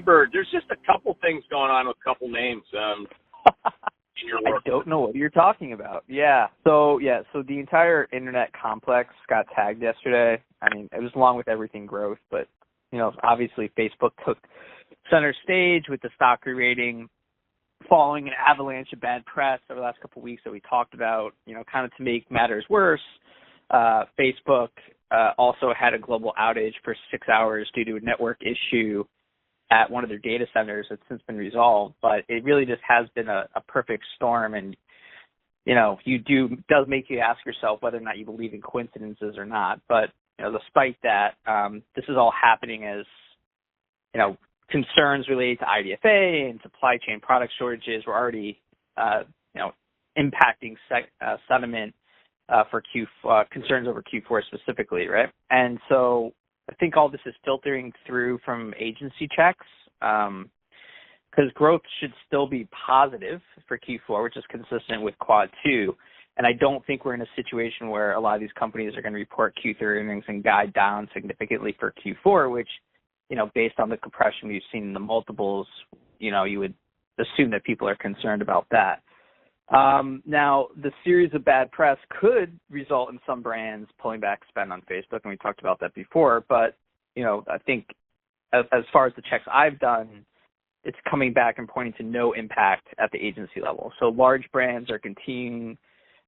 Bird, there's just a couple things going on with a couple names in your work. I don't know what you're talking about. Yeah. So the entire internet complex got tagged yesterday. I mean, it was along with everything growth, but, obviously Facebook took center stage with the stock re-rating following an avalanche of bad press over the last couple of weeks that we talked about, kind of to make matters worse. Facebook also had a global outage for 6 hours due to a network issue at one of their data centers that's since been resolved. But it really just has been a perfect storm. And, does make you ask yourself whether or not you believe in coincidences or not. But, despite that, this is all happening as, concerns related to IDFA and supply chain product shortages were already, impacting sentiment for concerns over Q4 specifically, right? And so I think all this is filtering through from agency checks because growth should still be positive for Q4, which is consistent with Quad 2. And I don't think we're in a situation where a lot of these companies are going to report Q3 earnings and guide down significantly for Q4, which, based on the compression we've seen in the multiples, you would assume that people are concerned about that. Now, the series of bad press could result in some brands pulling back spend on Facebook, and we talked about that before. But, I think as far as the checks I've done, it's coming back and pointing to no impact at the agency level. So large brands are continuing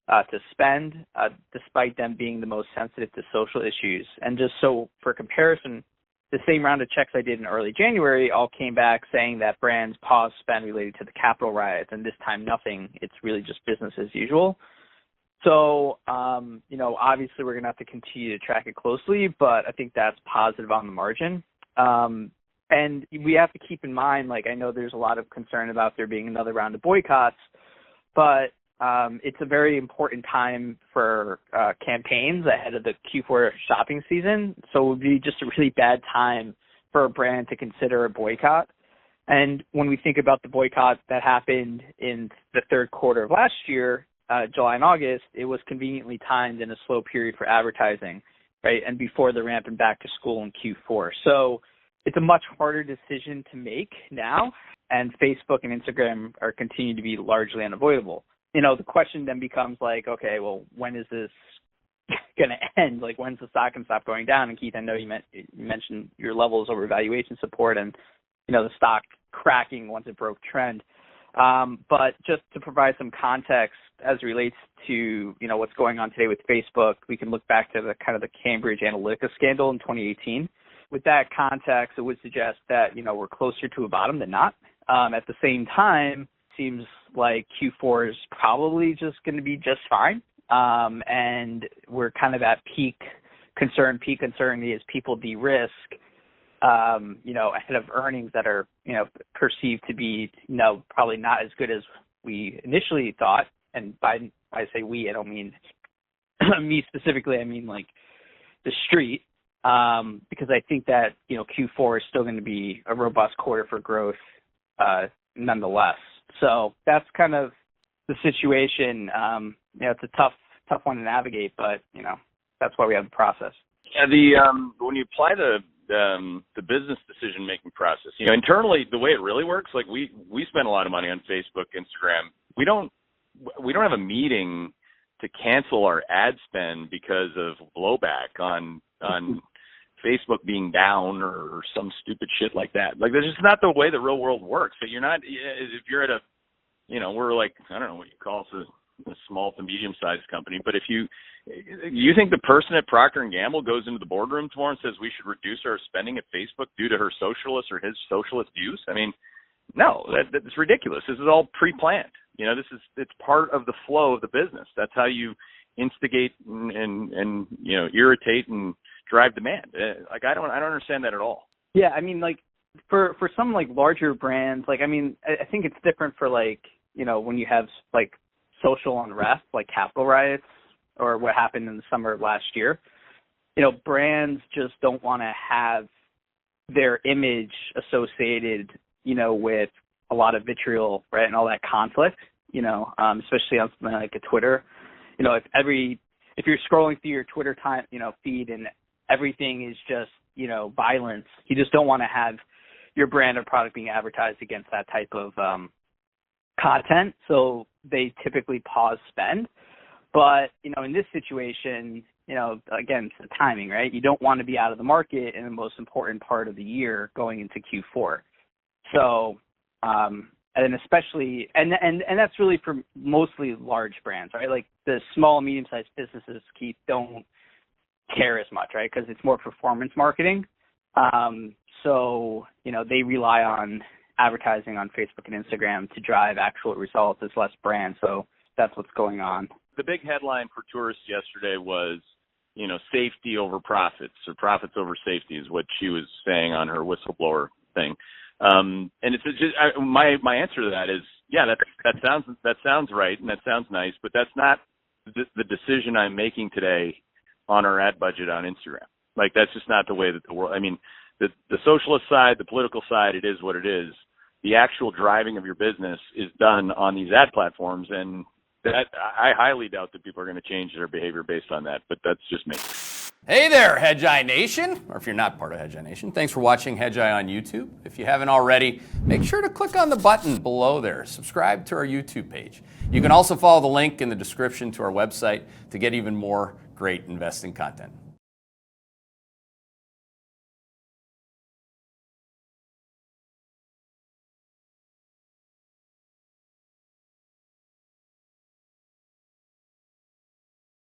to spend, despite them being the most sensitive to social issues. And just so for comparison, the same round of checks I did in early January all came back saying that brands paused spend related to the Capitol riots, and this time nothing. It's really just business as usual. So, obviously we're going to have to continue to track it closely, but I think that's positive on the margin. And we have to keep in mind, I know there's a lot of concern about there being another round of boycotts, but it's a very important time for campaigns ahead of the Q4 shopping season. So it would be just a really bad time for a brand to consider a boycott. And when we think about the boycott that happened in the third quarter of last year, July and August, it was conveniently timed in a slow period for advertising, right? And before the ramp and back to school in Q4. So it's a much harder decision to make now, and Facebook and Instagram are continuing to be largely unavoidable. The question then becomes okay, well, when is this going to end? When's the stock going to stop going down? And Keith, I know you mentioned your levels over valuation support and, the stock cracking once it broke trend. But just to provide some context as it relates to, what's going on today with Facebook, we can look back to the kind of the Cambridge Analytica scandal in 2018. With that context, it would suggest that, we're closer to a bottom than not. At the same time, seems like Q4 is probably just going to be just fine. And we're kind of at peak concern. Peak concern is people de-risk, ahead of earnings that are, perceived to be, probably not as good as we initially thought. And by I say we, I don't mean me specifically. I mean the street. Because I think that, Q4 is still going to be a robust quarter for growth, nonetheless. So that's kind of the situation. It's a tough one to navigate, but, that's why we have the process. Yeah, when you apply the business decision-making process, internally, the way it really works, we spend a lot of money on Facebook, Instagram. We don't have a meeting to cancel our ad spend because of blowback on Facebook being down or some stupid shit like that. That's just not the way the real world works. So you're not, if you're at a, we're I don't know what you call it, a small to medium-sized company, but if you think the person at Procter & Gamble goes into the boardroom tomorrow and says we should reduce our spending at Facebook due to her socialist or his socialist views? I mean, no, that's ridiculous. This is all pre-planned. It's part of the flow of the business. That's how you instigate and irritate and drive demand. I don't understand that at all. Yeah, I mean, for some larger brands, I think it's different for when you have social unrest like Capitol riots or what happened in the summer of last year. Brands just don't want to have their image associated, with a lot of vitriol, right, and all that conflict. Especially on something like a Twitter. If you're scrolling through your Twitter feed and everything is just, violence, you just don't want to have your brand or product being advertised against that type of content. So they typically pause spend. But, in this situation, again, it's the timing, right? You don't want to be out of the market in the most important part of the year going into Q4. So, and then especially, and that's really for mostly large brands, right? Like the small, medium-sized businesses, Keith, don't care as much, right? Because it's more performance marketing. So, they rely on advertising on Facebook and Instagram to drive actual results as less brand. So that's what's going on. The big headline for tourists yesterday was, safety over profits, or profits over safety is what she was saying on her whistleblower thing. And it's just my answer to that is, yeah, that sounds right and that sounds nice, but that's not the decision I'm making today on our ad budget on Instagram. Like, that's just not the way that the world. I mean, the socialist side, the political side, it is what it is. The actual driving of your business is done on these ad platforms, and that I highly doubt that people are going to change their behavior based on that, but that's just me. Hey there, Hedgeye Nation, or if you're not part of Hedgeye Nation, thanks for watching Hedgeye on YouTube. If you haven't already, make sure to click on the button below there. Subscribe to our YouTube page. You can also follow the link in the description to our website to get even more great investing content.